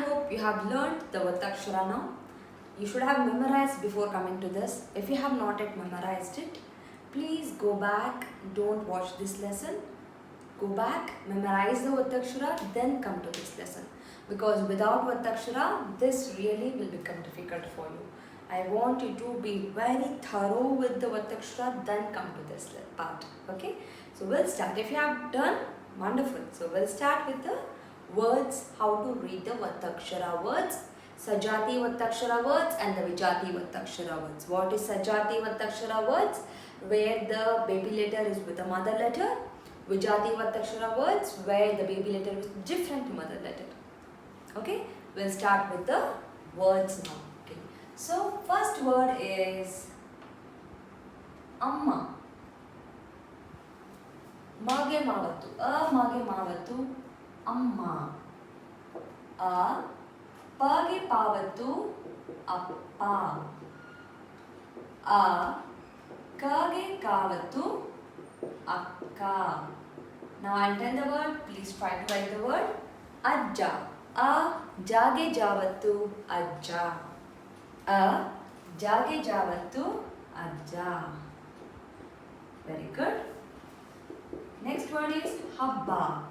hope you have learned the Othakshara now. You should have memorized before coming to this. If you have not yet memorized it, please go back, don't watch this lesson. Go back, memorize the Othakshara, then come to this lesson. Because without Othakshara, this really will become difficult for you. I want you to be very thorough with the Othakshara, then come to this part. Okay? So we'll start. If you have done, wonderful. So we'll start with the words, how to read the Othakshara words. Sajati Othakshara words and the Vijati Othakshara words. What is Sajati Othakshara words? Where the baby letter is with the mother letter. Vijati Othakshara words where the baby letter is different to mother letter. Okay, we'll start with the words now. Okay, so first word is Amma. Mage Mavatu. Mage Mavatu. Amma. Page Pavatu. Appa. Kage Kavatu. Akka. Now I'll tell the word. Please try to write the word. Ajja. Jage Javatu. Ajja. Jage Javatu. Ajja. Very good. Next word is Habba.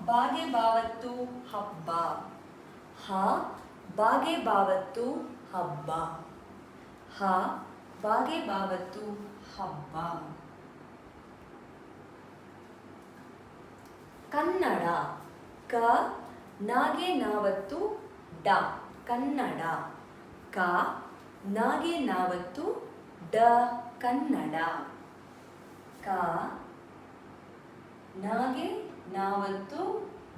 Bage Bhavatu. Habba. Bage Bhavatu. Habba. Bage Bhavatu. Habba. Kannada. Nage Navatu. Da. Kannada. Nage Navatu. Da. Kannada. Nage Navatu.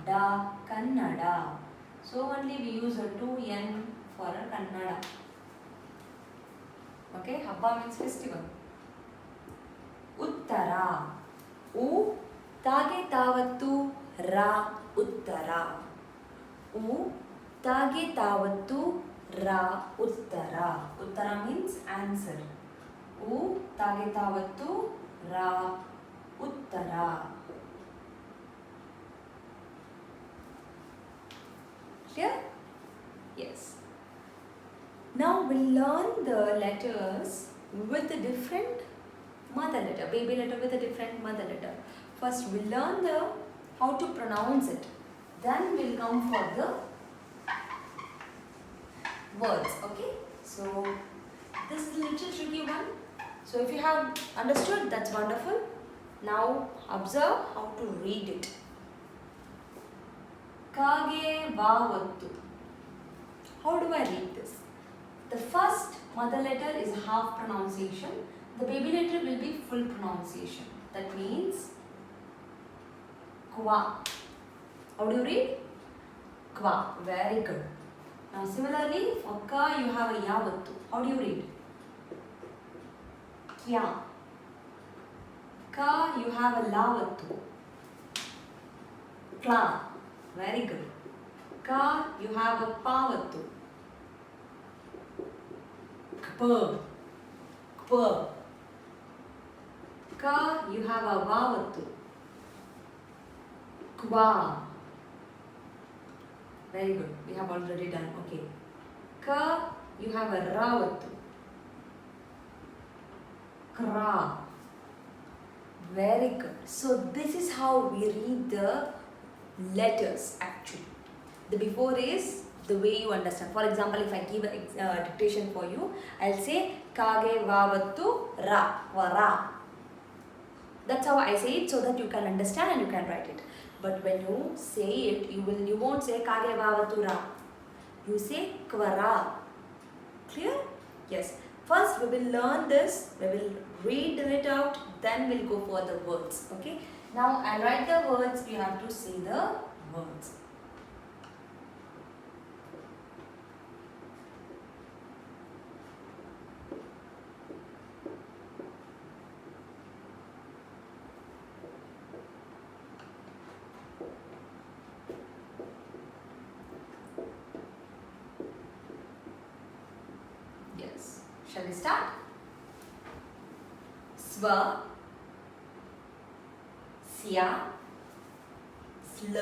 Da. Kannada. So only we use a 2N for a Kannada. Okay, Habba means festival. Uttara. Tage Tavatu. Ra. Uttara. Tage Tavatu. Ra. Uttara. Uttara means answer. Tage Tavatu. Ra. Uttara. Clear? Yes. Now we'll learn the letters with a different mother letter, baby letter with a different mother letter. First we'll learn the how to pronounce it. Then we'll come for the words. Okay? So this is a little tricky one. So if you have understood, that's wonderful. Now observe how to read it. Kage Vavatu. How do I read this? The first mother letter is half pronunciation. The baby letter will be full pronunciation. That means Kwa. How do you read? Kwa. Very good. Now similarly for Ka you have a Yavatu. How do you read? Kya. Ka you have a Lavatu. Kla. Very good. Ka you have a Pavatu. Kpa. Kpa. Ka you have a Vavatu. Kwa. Very good. We have already done. Okay. Ka you have a Ravatu. Kra. Very good. So this is how we read the letters actually. The before is the way you understand. For example, if I give a dictation for you, I'll say Kage Vavatu Ra. Ra. That's how I say it so that you can understand and you can write it. But when you say it, you won't say Kage Vavatu Ra. You say Kvara. Clear? Yes. First we will learn this. We will read it out. Then we'll go for the words. Okay. Now I'll write the words. You have to say the words. Yes. Shall we start? Swa. Sya, Sl,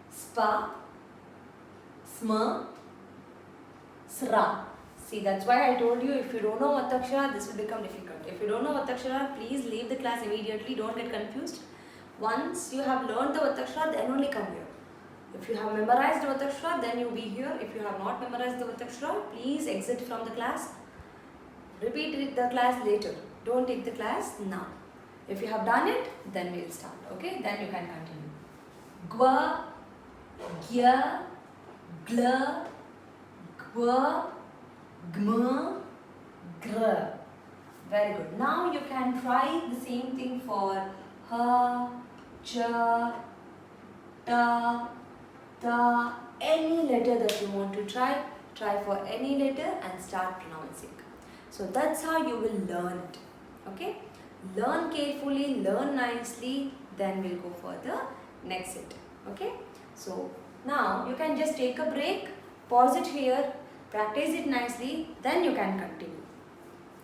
Spa, Sma, Sra. See, that's why I told you if you don't know Othakshara, this will become difficult. If you don't know Othakshara, please leave the class immediately. Don't get confused. Once you have learned the Othakshara, then only come here. If you have memorized the Othakshara, then you'll be here. If you have not memorized the Othakshara, please exit from the class. Repeat the class later. Don't take the class now. If you have done it, then we'll start. Okay? Then you can continue. Gwa, Gya, Gla, Gwa, Gma, Gra. Very good. Now you can try the same thing for Ha, Cha, Ta, Ta. Any letter that you want to try for any letter and start pronouncing. So that's how you will learn it. Okay? Learn carefully, learn nicely, then we'll go for the next set. Okay? So now you can just take a break, pause it here, practice it nicely, then you can continue.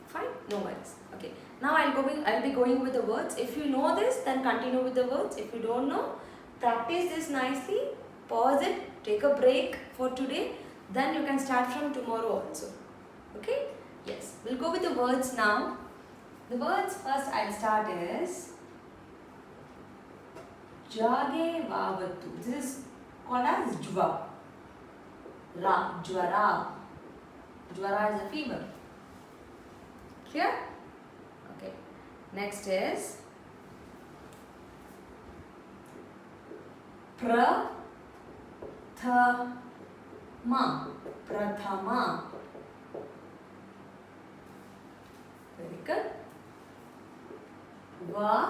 Fine? No worries. Okay. Now I'll be going with the words. If you know this, then continue with the words. If you don't know, practice this nicely, pause it, take a break for today, then you can start from tomorrow also. Okay? Yes. We'll go with the words now. The words first I'll start is Jage Vavattu. This is called as Jva. Ra, Jvara. Jvara is a fever. Clear? Okay. Next is Prathama. Prathama. Very good. Vakra.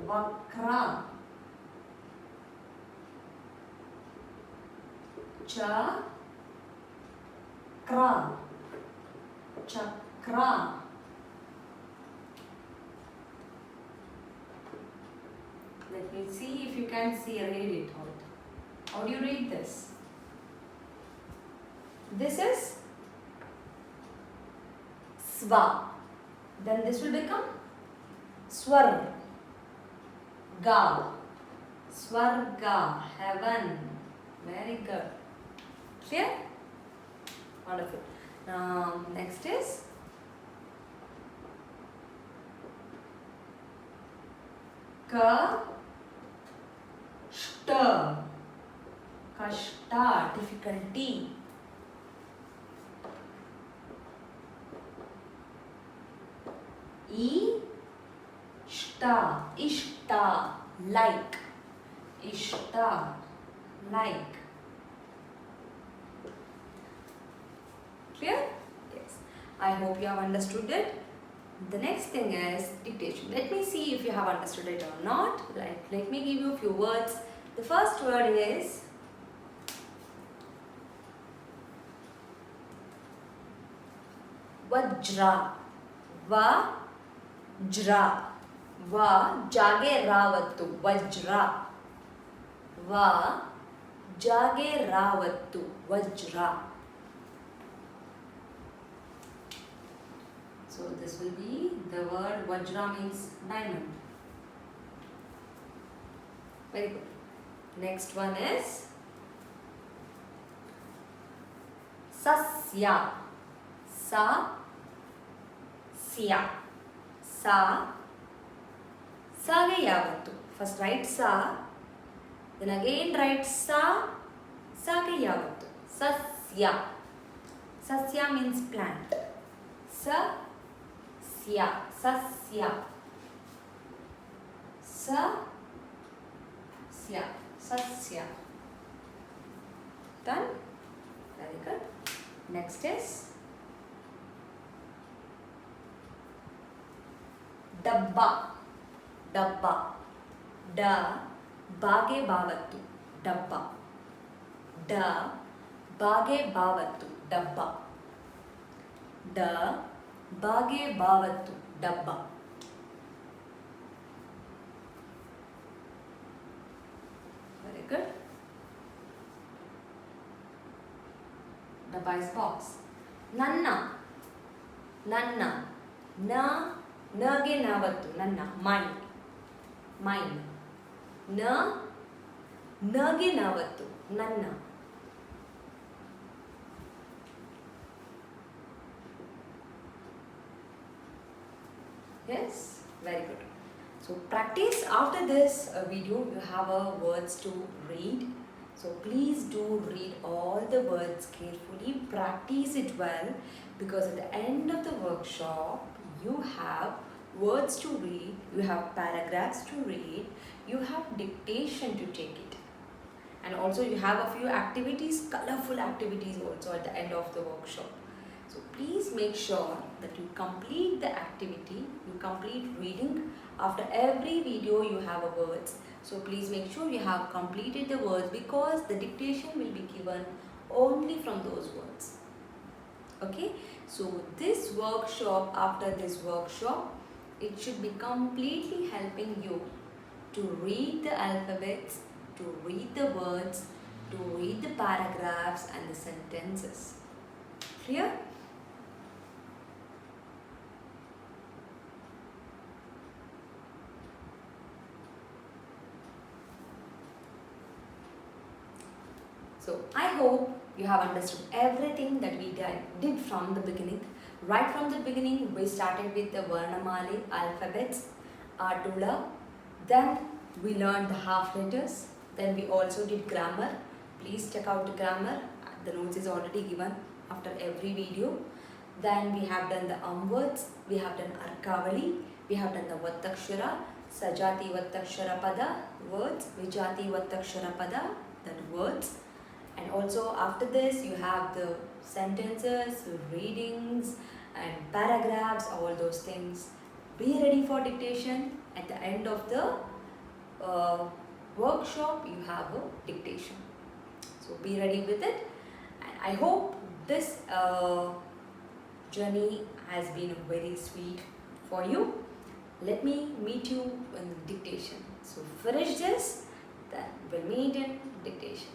Vakra. Chakra. Chakra. Let me see if you can read it out. How do you read this? This is Swa. Then this will become Swar. Ga. Swarga. Heaven. Very good. Clear? Wonderful. Now next is Kashta. Kashta. Difficulty. Ishta. Ishta. Like. Ishta. Like. Clear? Yes. I hope you have understood it. The next thing is dictation. Let me see if you have understood it or not. Let me give you a few words. The first word is Vajra. Vajra. Va jage ravattu. Vajra. Va jage ravattu. Vajra. So this will be the word Vajra means diamond. Very good. Next one is Sasya. Sa. Sya. Sa. Sage yavattu. First write Sa. Then again write Sa. Sage yavattu. Sasya. Sasya means plant. Sa. Sya. Sasya. Sa. Sya. Sasya. Done? Very good. Next is Dabba. Dabba. Da. Bage bavattu. Dabba. Da. Bage bavattu. Dabba. Da. Bage bavattu. Dabba. Very good. Dabba is box. Nanna. Nanna. Na. Nage navattu. Nanna. Mine. Mine. Na. Nage navattu, nanna. Yes, very good. So practice after this video. You have words to read. So please do read all the words carefully. Practice it well, because at the end of the workshop you have words to read, you have paragraphs to read, you have dictation to take it. And also you have a few activities, colorful activities also at the end of the workshop. So please make sure that you complete the activity, you complete reading. After every video you have a words. So please make sure you have completed the words, because the dictation will be given only from those words. Okay, so this workshop, after this workshop, it should be completely helping you to read the alphabets, to read the words, to read the paragraphs and the sentences. Clear? So I hope you have understood everything that we did from the beginning. Right from the beginning, we started with the Varnamali alphabets, Atula. Then we learned the half letters. Then we also did grammar. Please check out the grammar. The notes is already given after every video. Then we have done the words. We have done Arkavali. We have done the Othakshara, Sajati Othakshara Pada, words, Vijati Othakshara Pada, that words. And also after this you have the sentences, readings and paragraphs, all those things. Be ready for dictation. At the end of the workshop you have a dictation. So be ready with it. And I hope this journey has been very sweet for you. Let me meet you in dictation. So finish this, then we'll meet in dictation.